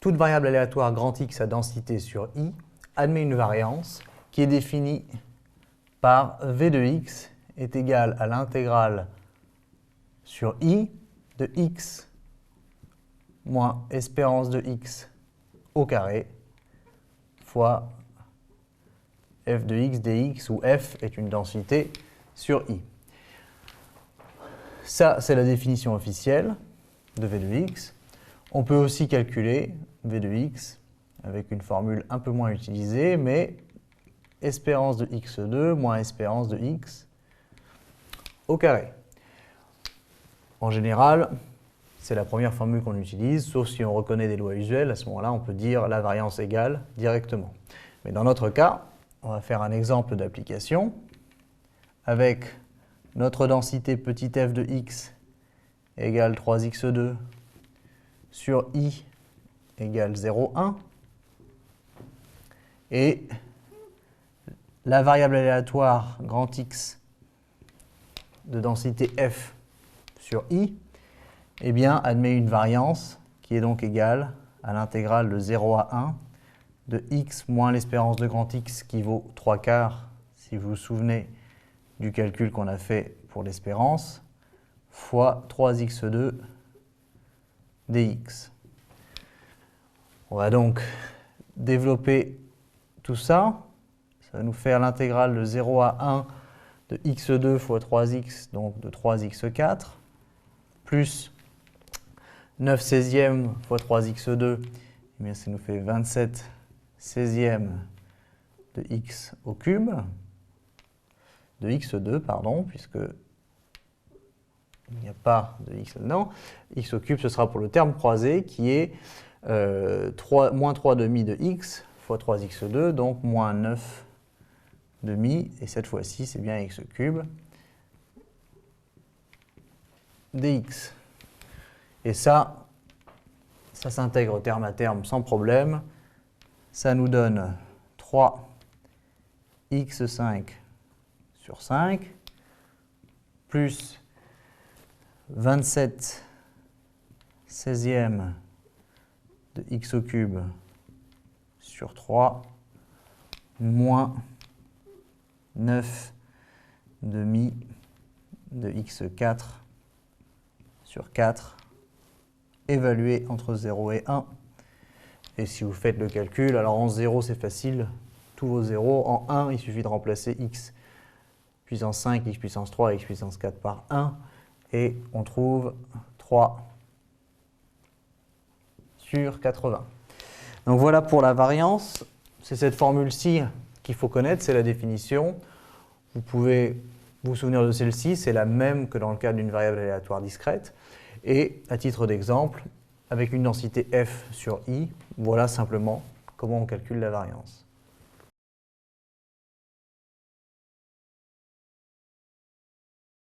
toute variable aléatoire grand X à densité sur I admet une variance qui est définie par V de X est égal à l'intégrale sur I de X moins espérance de X au carré fois f de X dx où f est une densité sur I. Ça, c'est la définition officielle de V de X. On peut aussi calculer V de X avec une formule un peu moins utilisée, mais espérance de x2 moins espérance de x au carré. En général, c'est la première formule qu'on utilise, sauf si on reconnaît des lois usuelles. À ce moment-là, on peut dire la variance égale directement. Mais dans notre cas, on va faire un exemple d'application avec notre densité petit f de x égale 3x2 sur I égale 0,1 et la variable aléatoire grand X de densité f sur I eh bien, admet une variance qui est donc égale à l'intégrale de 0 à 1 de x moins l'espérance de grand X qui vaut 3/4, si vous vous souvenez du calcul qu'on a fait pour l'espérance, fois 3x2 dx. On va donc développer tout ça. Ça va nous faire l'intégrale de 0 à 1 de x2 fois 3x, donc de 3x4, plus 9/16 fois 3x2, eh bien ça nous fait 27/16 de x au cube, de x2, pardon, puisque il n'y a pas de x là-dedans. X au cube, ce sera pour le terme croisé qui est moins 3/2 de x fois 3x2, donc moins 9/2, et cette fois-ci, c'est bien x au cube dx. Et ça s'intègre terme à terme sans problème. Ça nous donne 3x5 sur 5 plus 27/16 de x au cube sur 3 moins 9/2 de x4 sur 4 évalué entre 0 et 1. Et si vous faites le calcul, alors en 0 c'est facile, tous vos zéros. En 1, il suffit de remplacer x puissance 5, x puissance 3, x puissance 4 par 1. Et on trouve 3 sur 80. Donc voilà pour la variance. C'est cette formule-ci qu'il faut connaître, c'est la définition. Vous pouvez vous souvenir de celle-ci, c'est la même que dans le cas d'une variable aléatoire discrète. Et à titre d'exemple, avec une densité f sur i, voilà simplement comment on calcule la variance.